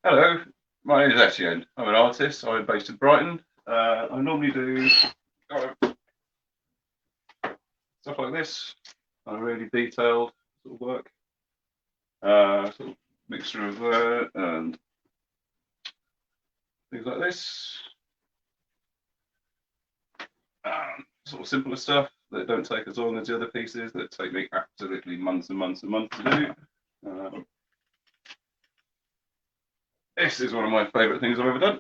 Hello, my name is Etienne. I'm an artist. I'm based in Brighton. I normally do stuff like this, kind of really detailed sort of work, sort of mixture of and things like this. Sort of simpler stuff that don't take as long as the other pieces that take me absolutely months and months and months to do. Um, this is one of my favourite things I've ever done.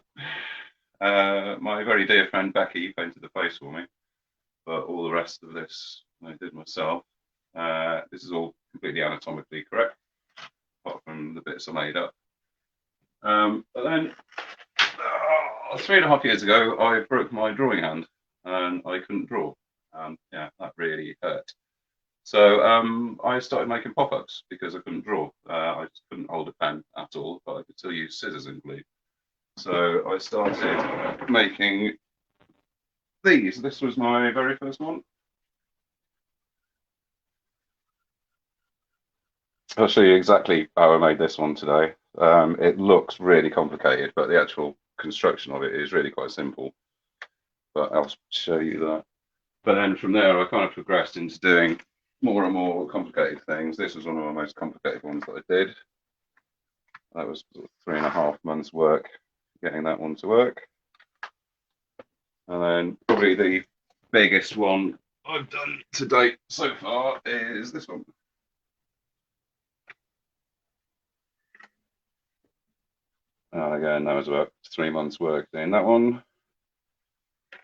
My very dear friend Becky painted the face for me, but all the rest of this I did myself. This is all completely anatomically correct, apart from the bits I made up. But then, 3.5 years ago, I broke my drawing hand and I couldn't draw. Yeah, that really hurt. So I started making pop-ups because I couldn't draw. I just couldn't hold a pen at all, but I could still use scissors and glue. So I started making these. This was my very first one. I'll show you exactly how I made this one today. It looks really complicated, but the actual construction of it is really quite simple. But I'll show you that. But then from there, I kind of progressed into doing more and more complicated things. This was one of my most complicated ones that I did. That was sort of 3.5 months work getting that one to work. And then probably the biggest one I've done to date so far is this one. And again, that was about 3 months work doing that one.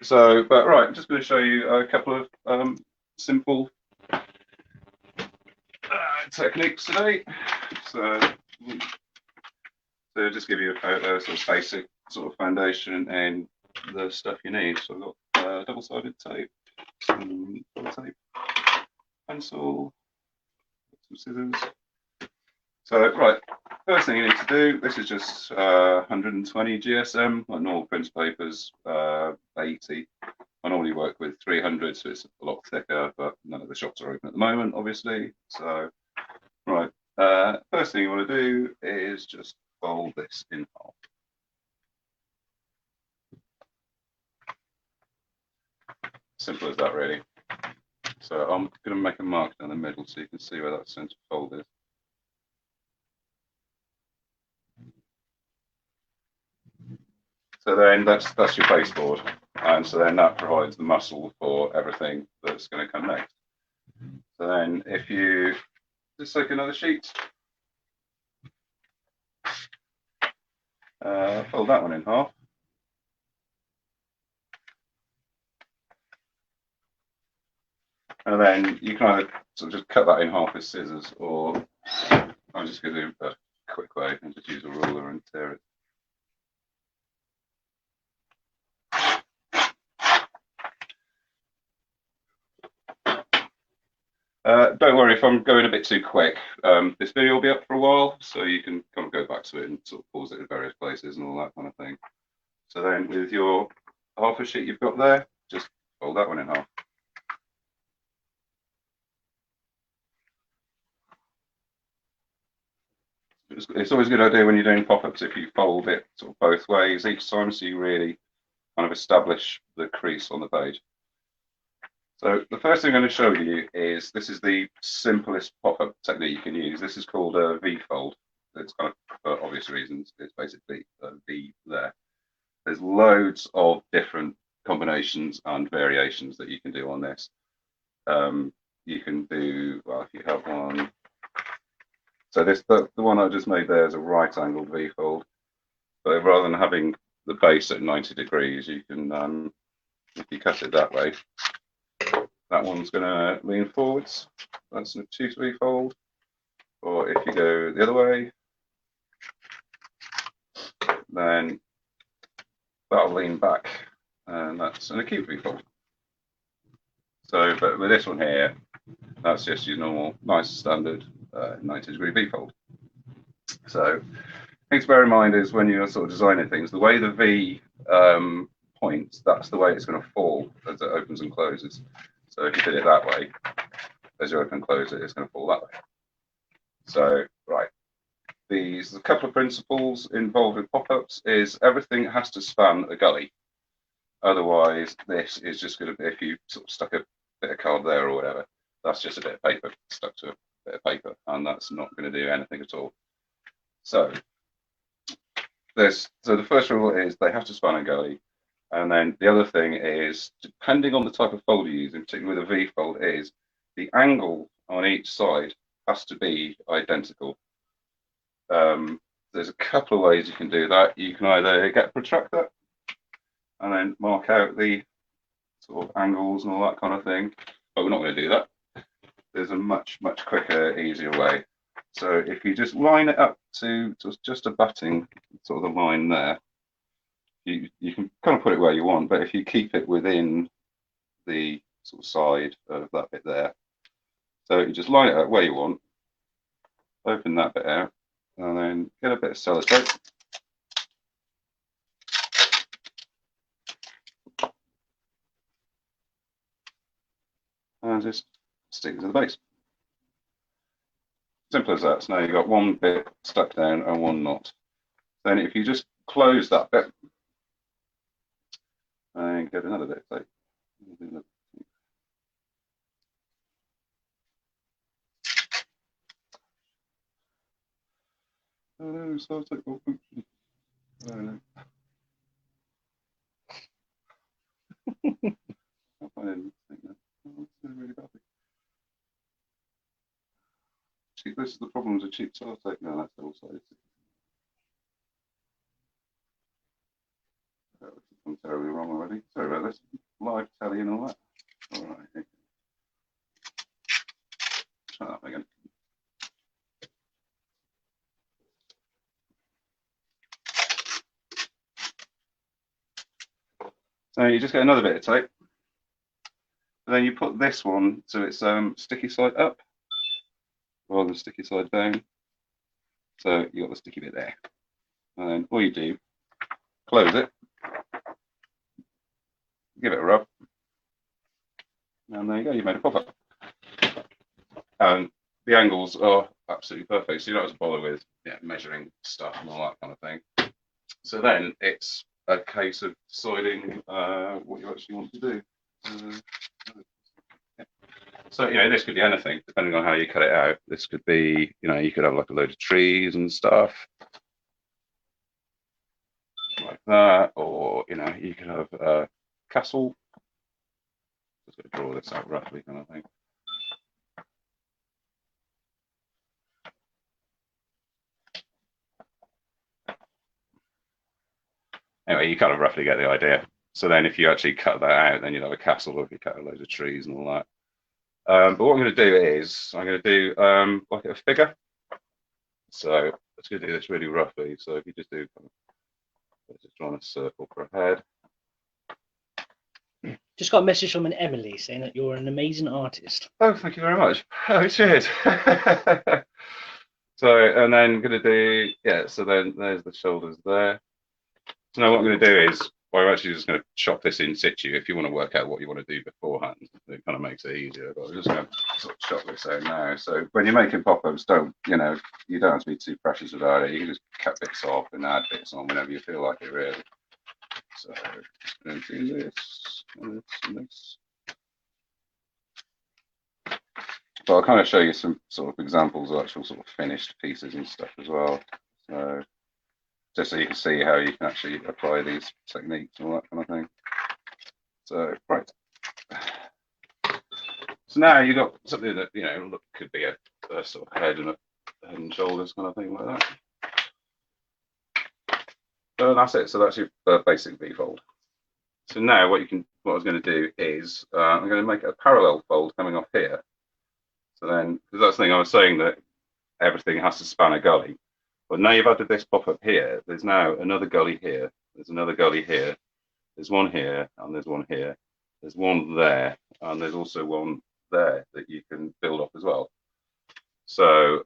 So, but right, I'm just going to show you a couple of simple techniques today. So, just give you a sort of basic sort of foundation and the stuff you need. So I've got double-sided tape, some tape, pencil, some scissors. So right, first thing you need to do, this is just 120 GSM, like normal print papers, 80. I normally work with 300, so it's a lot thicker, but none of the shops are open at the moment, obviously. So, right, first thing you want to do is just fold this in half. Simple as that, really. So I'm going to make a mark down the middle so you can see where that center fold is. So then that's your baseboard, and so then that provides the muscle for everything that's going to come next. So then if you just take another sheet, fold that one in half. And then you can either sort of just cut that in half with scissors, or I'm just going to do a quick way and just use a ruler and tear it. Don't worry if I'm going a bit too quick. This video will be up for a while, so you can kind of go back to it and sort of pause it in various places and all that kind of thing. So then with your half a sheet you've got there, just fold that one in half. It's always a good idea when you're doing pop-ups if you fold it sort of both ways each time, so you really kind of establish the crease on the page. So the first thing I'm going to show you is this is the simplest pop-up technique you can use. This is called a V-fold. It's kind of, for obvious reasons, it's basically a V there. There's loads of different combinations and variations that you can do on this. You can do, well, if you have one. So the one I just made there is a right-angled V-fold. But rather than having the base at 90 degrees, you can, if you cut it that way, that one's going to lean forwards. That's an obtuse V-fold. Or if you go the other way, then that'll lean back, and that's an acute V-fold. So, but with this one here, that's just your normal, nice standard 90-degree V-fold. So, thing to bear in mind is when you're sort of designing things, the way the V points, that's the way it's going to fall as it opens and closes. So if you did it that way, as you open and close it, it's going to fall that way. So, right. there's a couple of principles involved with pop-ups. Is everything has to span a gully. Otherwise, this is just going to be, if you sort of stuck a bit of card there or whatever, that's just a bit of paper stuck to a bit of paper, and that's not going to do anything at all. So the first rule is they have to span a gully, and then the other thing is, depending on the type of fold you use, in particular with a V fold, is the angle on each side has to be identical. There's a couple of ways you can do that. You can either get a protractor and then mark out the sort of angles and all that kind of thing, but we're not going to do that. There's a much quicker, easier way. So if you just line it up to just abutting sort of the line there, you can kind of put it where you want, but if you keep it within the sort of side of that bit there, so you just line it up where you want, open that bit out, and then get a bit of sellotape. And just stick it to the base. Simple as that. So now you've got one bit stuck down and one not. Then if you just close that bit and get another bit of tape. Oh, so tape will function. Can't find anything there. Oh, it's really bad. This is the problem with cheap sellotape. No, that's also I'm terribly wrong already. Sorry about this. Live telly and all that. All right. Try that again. So you just get another bit of tape. And then you put this one so it's sticky side up rather than sticky side down. So you got the sticky bit there. And then all you do, close it, give it a rub, and there you go, you made a pop-up. And the angles are absolutely perfect, so you don't have to bother with measuring stuff and all that kind of thing. So then it's a case of deciding what you actually want to do. So, this could be anything, depending on how you cut it out. This could be, you could have like a load of trees and stuff like that, or, you could have a castle. Just going to draw this out roughly, kind of thing. Anyway, you kind of roughly get the idea. So then if you actually cut that out, then you'd have a castle, or if you cut a load of trees and all that. But what I'm going to do is, I'm going to do like a figure. So let's go do this really roughly. So if you just do, just drawing a circle for a head. Just got a message from an Emily saying that you're an amazing artist. Oh, thank you very much. Oh, cheers. So, and then going to do, so then there's the shoulders there. So now what I'm going to do is, I'm actually just going to chop this in situ. If you want to work out what you want to do beforehand, it kind of makes it easier. But I'm just going to sort of chop this out now. So when you're making pop-ups, you don't have to be too precious about it. You can just cut bits off and add bits on whenever you feel like it, really. So just going to do this and this and this. So I'll kind of show you some sort of examples of actual sort of finished pieces and stuff as well. So just so you can see how you can actually apply these techniques and all that kind of thing. So, right. So now you've got something that, could be a sort of head and shoulders kind of thing like that. So that's it. So that's your basic V fold. So now what I was going to do is I'm going to make a parallel fold coming off here. So then, because that's the thing I was saying, that everything has to span a gully. But now you've added this pop-up here, there's now another gully here, there's another gully here, there's one here, and there's one here, there's one there, and there's also one there that you can build off as well. So,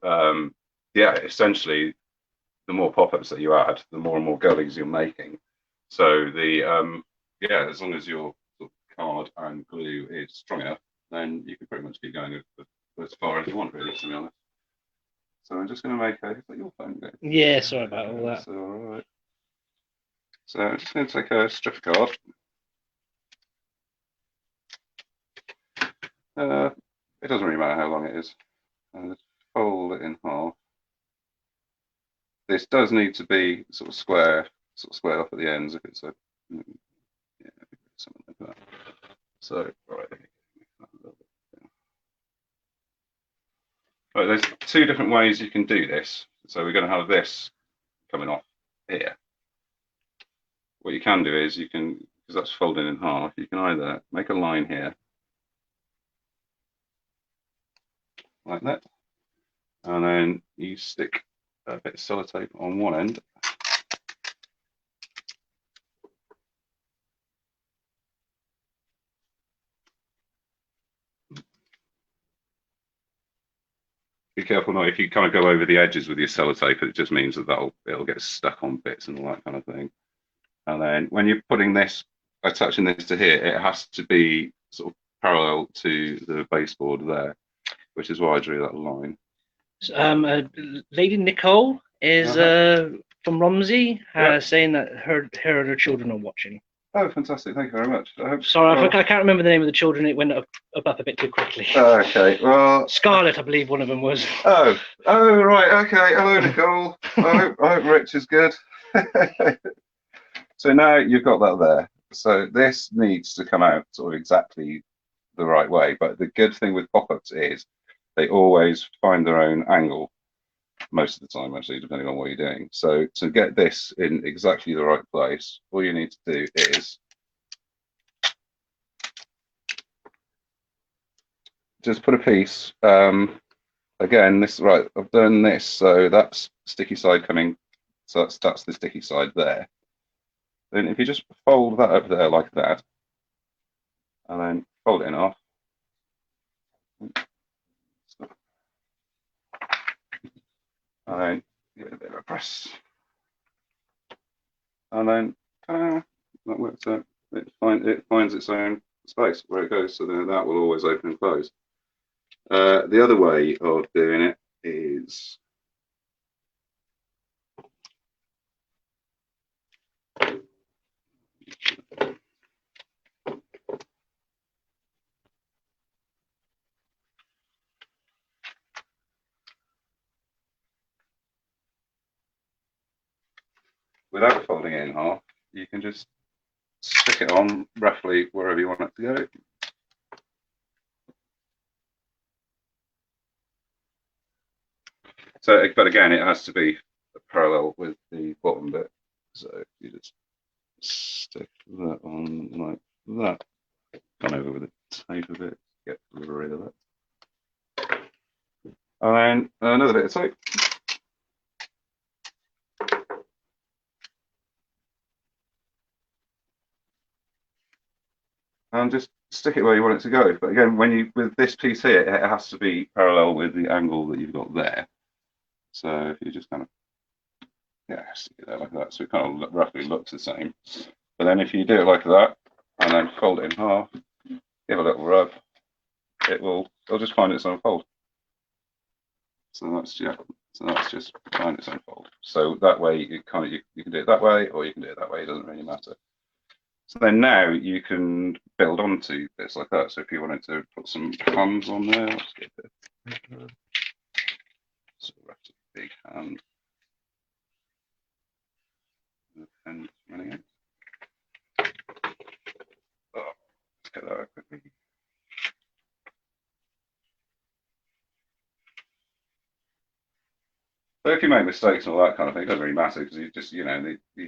essentially, the more pop-ups that you add, the more and more gullies you're making. So as long as your card and glue is strong enough, then you can pretty much keep going as far as you want, really, to be honest. So I'm just going to make a. Is that your phone going? Yeah, sorry about all that. So, all right. So I'm just going to take a strip of card. It doesn't really matter how long it is. And just fold it in half. This does need to be sort of squared off at the ends if it's a, yeah, something like that. So, right. Right, there's two different ways you can do this. So we're going to have this coming off here. What you can do is you can, because that's folding in half, you can either make a line here, like that, and then you stick a bit of sellotape on one end. Be careful not if you kind of go over the edges with your sellotape, it just means that it'll get stuck on bits and all that kind of thing. And then when you're putting this, attaching this to here, it has to be sort of parallel to the baseboard there, which is why I drew that line. Lady Nicole is from Romsey, saying that her and her children are watching. Oh, fantastic! Thank you very much. Sorry, I can't remember the name of the children. It went up a bit too quickly. Okay, well, Scarlett, I believe one of them was. Oh, right. Okay. Hello, Nicole. I hope Rich is good. So now you've got that there. So this needs to come out sort of exactly the right way. But the good thing with pop-ups is they always find their own angle most of the time, actually, depending on what you're doing. So to get this in exactly the right place, all you need to do is just put a piece. Again, this right. I've done this, so that's sticky side coming. So that's the sticky side there. Then if you just fold that up there like that, and then fold it in half. And then give it a bit of a press. And then that works out. It finds its own space where it goes, so then that will always open and close. The other way of doing it is without folding it in half, you can just stick it on roughly wherever you want it to go. So, but again, it has to be parallel with the bottom bit. So you just stick that on like that. Gone over with the tape a bit, get rid of that. And then another bit of tape. And just stick it where you want it to go. But again, with this piece here, it has to be parallel with the angle that you've got there. So if you just kind of, stick it there like that, so it kind of roughly looks the same. But then if you do it like that, and then fold it in half, give a little rub, it'll just find its own fold. So that's just find its own fold. So that way you can do it that way, or you can do it that way. It doesn't really matter. So then now you can build onto this like that. So if you wanted to put some hands on there, let's get a bit of paper. So that's a big hand. The pen's running out. Oh, let's get that out quickly. So if you make mistakes and all that kind of thing, it doesn't really matter because you just, you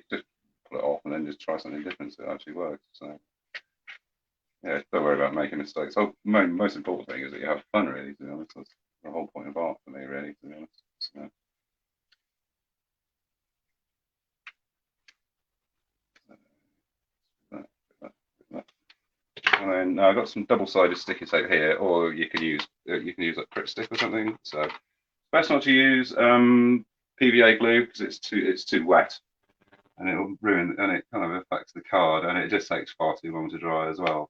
just put it off and then just try something different so it actually works. So yeah, don't worry about making mistakes. The most important thing is that you have fun, really, to be honest. That's the whole point of art for me, really, to be honest. So, and then I've got some double-sided sticky tape here, or you can use like Pritt stick or something. So best not to use PVA glue because it's too wet, and it'll ruin, and it kind of affects the card, and it just takes far too long to dry as well.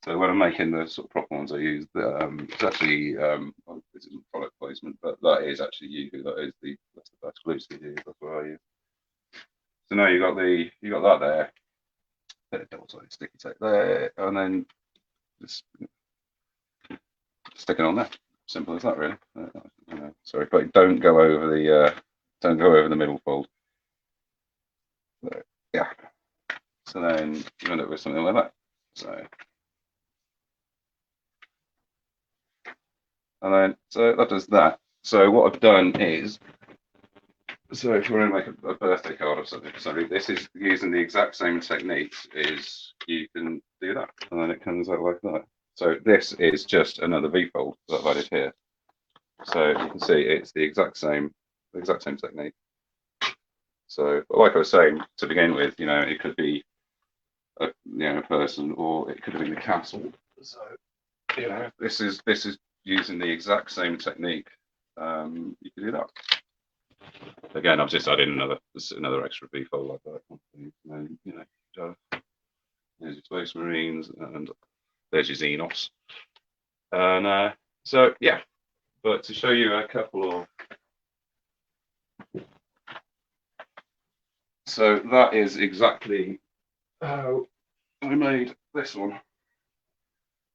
So when I'm making the sort of proper ones I use, it's actually this isn't product advertisement, but that is actually you. That's the best glue stick use. That's what I use. So now you got that there. Bit of double-sided sticky tape there, and then just stick it on there. Simple as that, really. Sorry, but don't go over the middle fold. So, yeah. So then you end up with something like that. So that does that. So what I've done is, so if you want to make a birthday card or something, this is using the exact same techniques. Is you can do that, and then it comes out like that. So this is just another V-fold that I've added here. So you can see it's the exact same technique. So, like I was saying to begin with, it could be a person, or it could have been the castle. So, this is using the exact same technique. You can do that. Again, I've just added another extra V-fold like that. And, there's your Space Marines, and there's your Xenos. And so, yeah. But to show you a couple of, so that is exactly how I made this one.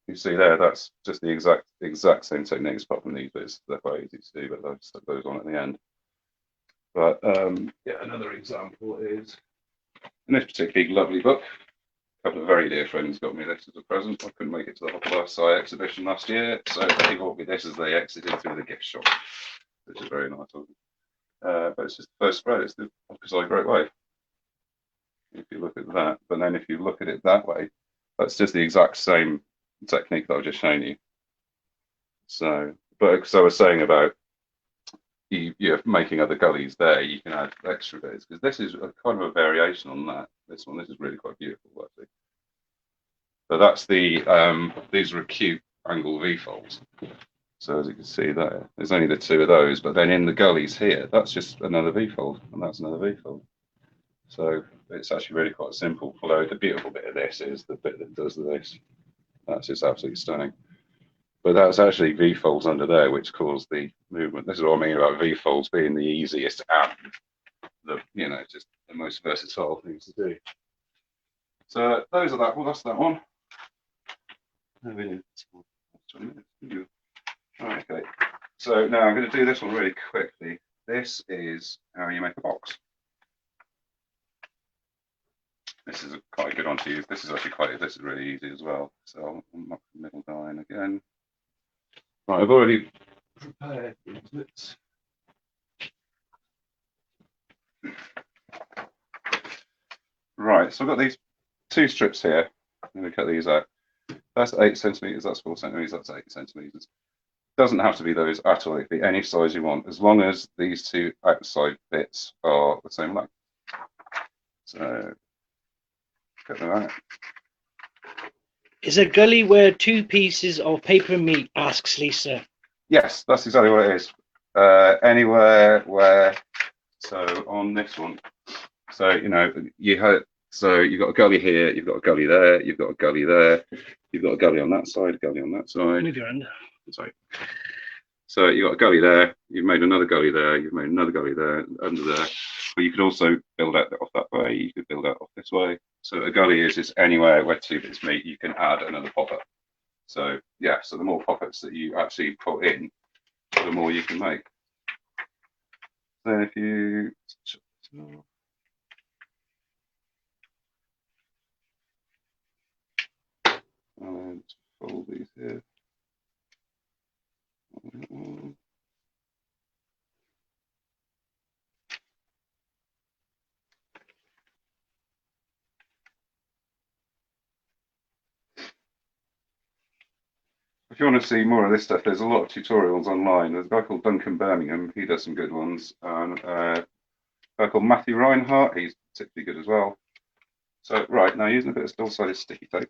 You see there, that's just the exact same techniques, apart from these bits. They're quite easy to do, but I'll just put those on at the end. But yeah, another example is in this particularly lovely book. A couple of very dear friends got me this as a present. I couldn't make it to the Hopper exhibition last year, so they bought me this as they exited through the gift shop, which is very nice of them. But it's just the first spread. It's the opposite great way. If you look at that, but then if you look at it that way, that's just the exact same technique that I've just shown you. So, but as I was saying about you're making other gullies there, you can add extra bits, because this is a kind of a variation on that. This is really quite beautiful, actually. But that's these are acute angle V-folds. So as you can see there, there's only the two of those, but then in the gullies here, that's just another V-fold, and that's another V-fold. So it's actually really quite simple. Although the beautiful bit of this is the bit that does this. That's just absolutely stunning. But that's actually V-folds under there which cause the movement. This is what I mean about V-folds being the easiest and the just the most versatile things to do. So those are that. Well, that's that one. Right, okay. So now I'm going to do this one really quickly. This is how you make a box. This is quite a good one to use. This is really easy as well. So I'll knock the middle line again. Right, I've already prepared these bits. Right, so I've got these two strips here. I'm going to cut these out. That's 8 centimeters, that's 4 centimeters, that's 8 centimeters. Doesn't have to be those at all. It can be any size you want, as long as these two outside bits are the same length. So, cut them out. Is a gully where 2 pieces of paper meet? Asks Lisa. Yes, that's exactly what it is. Anywhere where, so on this one, so you've got a gully here, you've got a gully there, you've got a gully there, you've got a gully on that side, a gully on that side. Move your hand. Sorry. So you've got a gully there, you've made another gully there, you've made another gully there, under there. But you could also build out off that way, you could build out off this way. So a gully is just anywhere where 2 bits meet, you can add another pop-up. So yeah, so the more pop-ups that you actually put in, the more you can make. Then if you and fold these here. If you want to see more of this stuff, there's a lot of tutorials online. There's a guy called Duncan Birmingham, he does some good ones, and a guy called Matthew Reinhardt, he's particularly good as well. So right, now using a bit of double-sided sticky tape.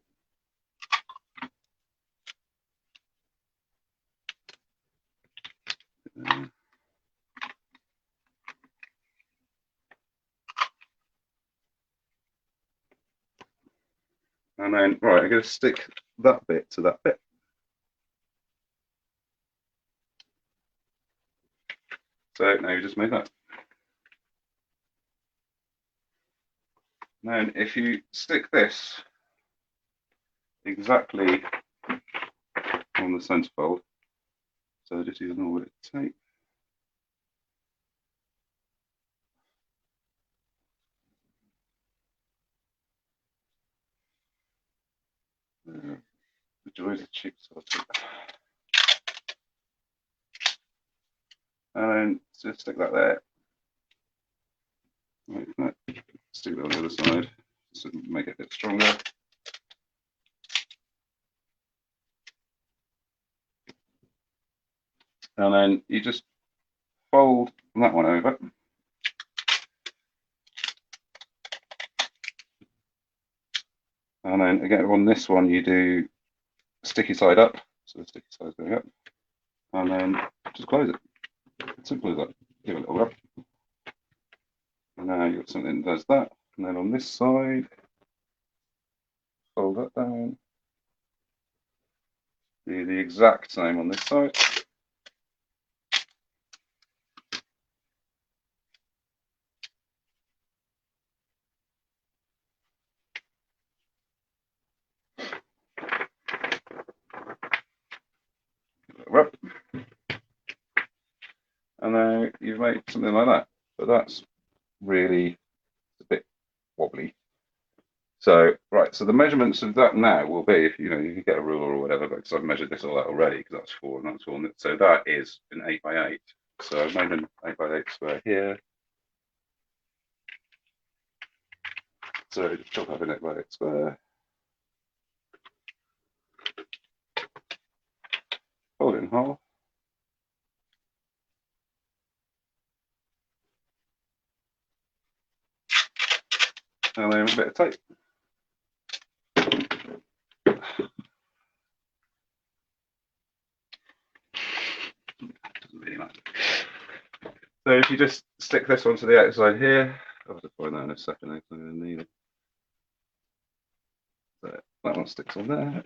And then, right, I'm going to stick that bit to that bit. So now you just made that. Then if you stick this exactly on the centre fold, so just use normal bit of tape. The joys of cheap sorting. And then just stick that there. Like that. Stick that on the other side, just to make it a bit stronger. And then you just fold that one over. And then again on this one you do sticky side up, so the sticky side is going up, and then just close it. Simple as that. Give it a little rub. And now you've got something that does that. And then on this side, fold that down. Do the exact same on this side. Rub. And then you've made something like that. But that's really a bit wobbly. So, right, so the measurements of that now will be, if you can get a ruler or whatever, because I've measured this all out already, because that's 4 and that's 4. So that is an 8 by 8. So I've made an 8 by 8 square here. So just chop up an 8 by 8 square. Fold it in half. And then a bit of tape. Doesn't really matter. So if you just stick this onto the outside here, I'll have to find that in a second. I'm going to need it. So that one sticks on there.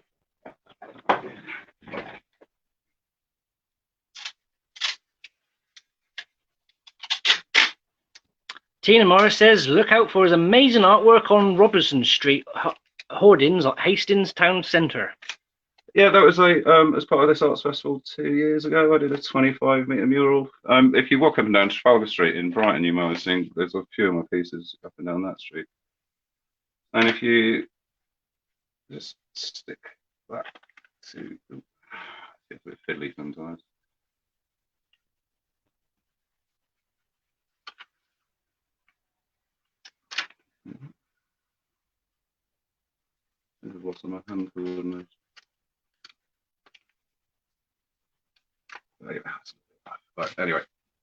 Tina Morris says, look out for his amazing artwork on Robertson Street, hoardings at Hastings Town Centre. Yeah, that was as part of this arts festival 2 years ago. I did a 25-metre mural. If you walk up and down Trafalgar Street in Brighton, you might have seen there's a few of my pieces up and down that street. And if you just stick that to, it's a bit fiddly sometimes. There's lots of my hand coordinates. Right, anyway,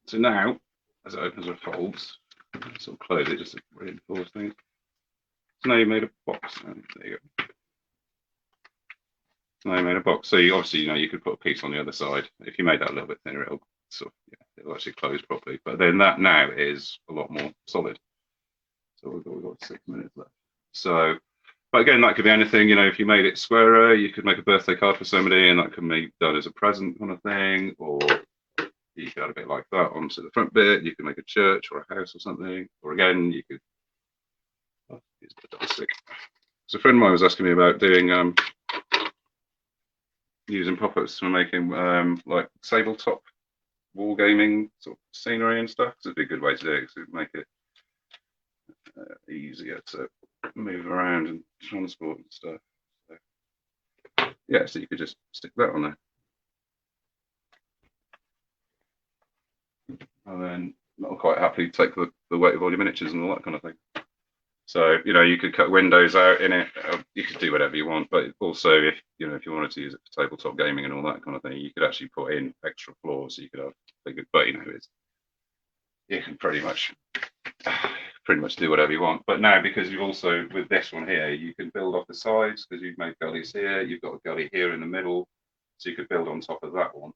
so now as it opens and folds, sort of close it just to reinforce things. So now you made a box. And there you go. So now you made a box. So you obviously you could put a piece on the other side. If you made that a little bit thinner, it'll sort of it'll actually close properly. But then that now is a lot more solid. So we've got 6 minutes left. So, but again, that could be anything. If you made it squarer, you could make a birthday card for somebody, and that can be done as a present kind of thing, or you could add a bit like that onto the front bit. You could make a church or a house or something. Or again, you could use the double stick. So a friend of mine was asking me about doing using pop-ups for making like tabletop wall gaming sort of scenery and stuff. So it'd be a good way to do it because it'd make it easier to move around and transport and stuff. So, yeah, so you could just stick that on there. And then that'll quite happily take the weight of all your miniatures and all that kind of thing. So you could cut windows out in it. You could do whatever you want, but also if you wanted to use it for tabletop gaming and all that kind of thing, you could actually put in extra floors. So you could have bigger, but you can pretty much do whatever you want. But now because you've also with this one here, you can build off the sides because you've made gullies here. You've got a gully here in the middle, so you could build on top of that one.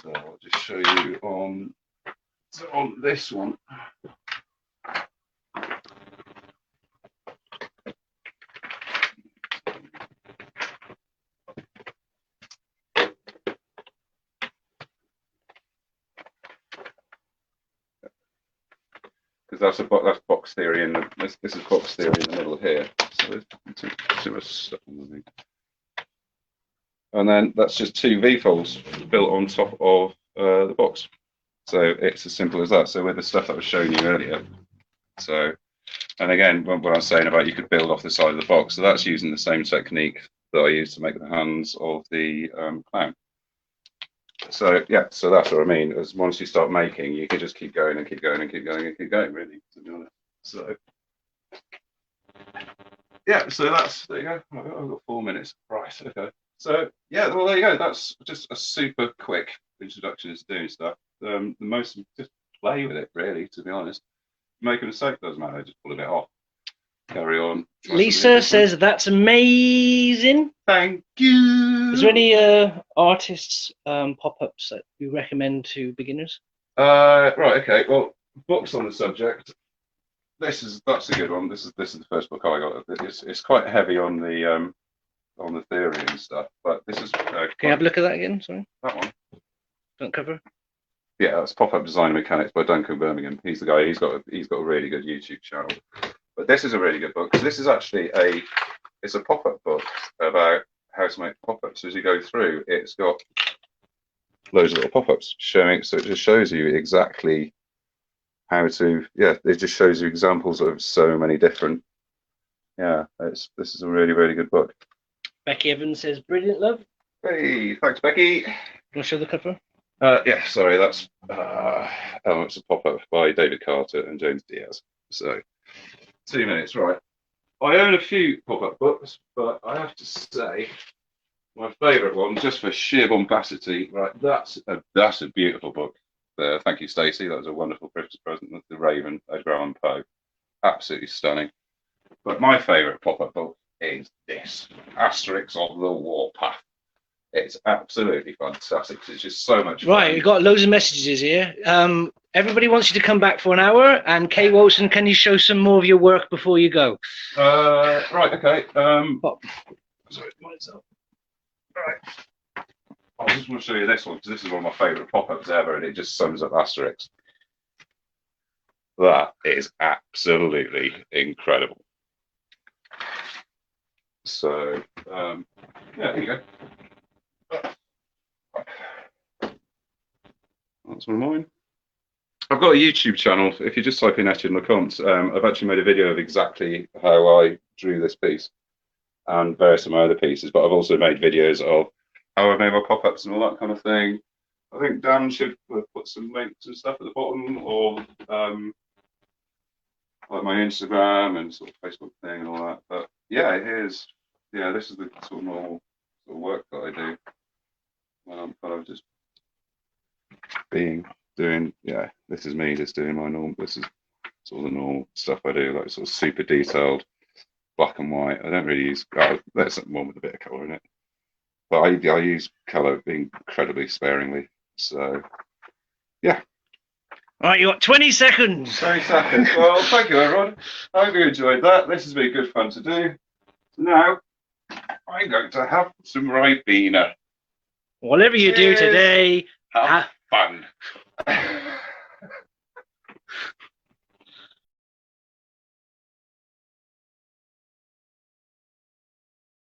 So I'll just show you on this one. because that's box theory, and this is box theory in the middle here. So there's too much stuff on the thing. And then that's just two V-folds built on top of the box. So it's as simple as that. So with the stuff that I was showing you earlier. So, and again, what I was saying about you could build off the side of the box. So that's using the same technique that I used to make the hands of the clown. So yeah, so that's what I mean. As once you start making, you can just keep going and keep going and keep going and keep going, really, to be honest. So yeah, so that's, there you go. I've got 4 minutes. Right, okay. So yeah, well there you go. That's just a super quick introduction to doing stuff. The most just play with it, really, to be honest. Make a mistake, doesn't matter. Just pull a bit off. Carry on. Lisa says that's amazing. Thank you. Is there any artists pop-ups that you recommend to beginners? Right. Okay. Well, books on the subject. That's a good one. This is the first book I got. It's quite heavy on the theory and stuff, but this is. Can you have a look at that again? Sorry. That one. Front cover. Yeah, that's Pop-Up Design Mechanics by Duncan Birmingham. He's the guy. He's got a really good YouTube channel. But this is a really good book. This is actually it's a pop-up book about how to make pop-ups. As you go through, it's got loads of little pop-ups showing. So it just shows you exactly how to. Yeah, it just shows you examples of so many different. Yeah, this is a really, really good book. Becky Evans says, "Brilliant, love." Hey, thanks, Becky. You want to show the cover? Yeah, sorry, that's Elements of Pop-Up by David Carter and James Diaz. So 2 minutes, right. I own a few pop-up books, but I have to say my favourite one, just for sheer bombacity, right, that's a beautiful book. Thank you, Stacey. That was a wonderful Christmas present. That's The Raven, Edgar Allan Poe. Absolutely stunning. But my favourite pop-up book is this, Asterix of the Warpath. It's absolutely fantastic. It's just so much fun. Right, we've got loads of messages here. Everybody wants you to come back for an hour. And Kay Wilson, can you show some more of your work before you go? Right, okay. Sorry, mine's up. Right. I just want to show you this one because this is one of my favourite pop-ups ever, and it just sums up Asterix. That is absolutely incredible. So, yeah, here you go. That's one of mine. I've got a YouTube channel. If you just type in Etienne LeComte, I've actually made a video of exactly how I drew this piece and various of my other pieces, but I've also made videos of how I made my pop-ups and all that kind of thing. I think Dan should put some links and stuff at the bottom, or like my Instagram and sort of Facebook thing and all that. But yeah, this is the sort of normal sort of work that I do. Kind of just doing, yeah, this is me just doing my normal, this is sort of the normal stuff I do, like sort of super detailed, black and white. I don't really use, there's one with a bit of colour in it, but I use colour incredibly sparingly. So, yeah. All right, you got 20 seconds. 20 seconds. Well, thank you, everyone. I hope you enjoyed that. This has been good fun to do. So now, I'm going to have some Ribena. Whatever you do today, have fun.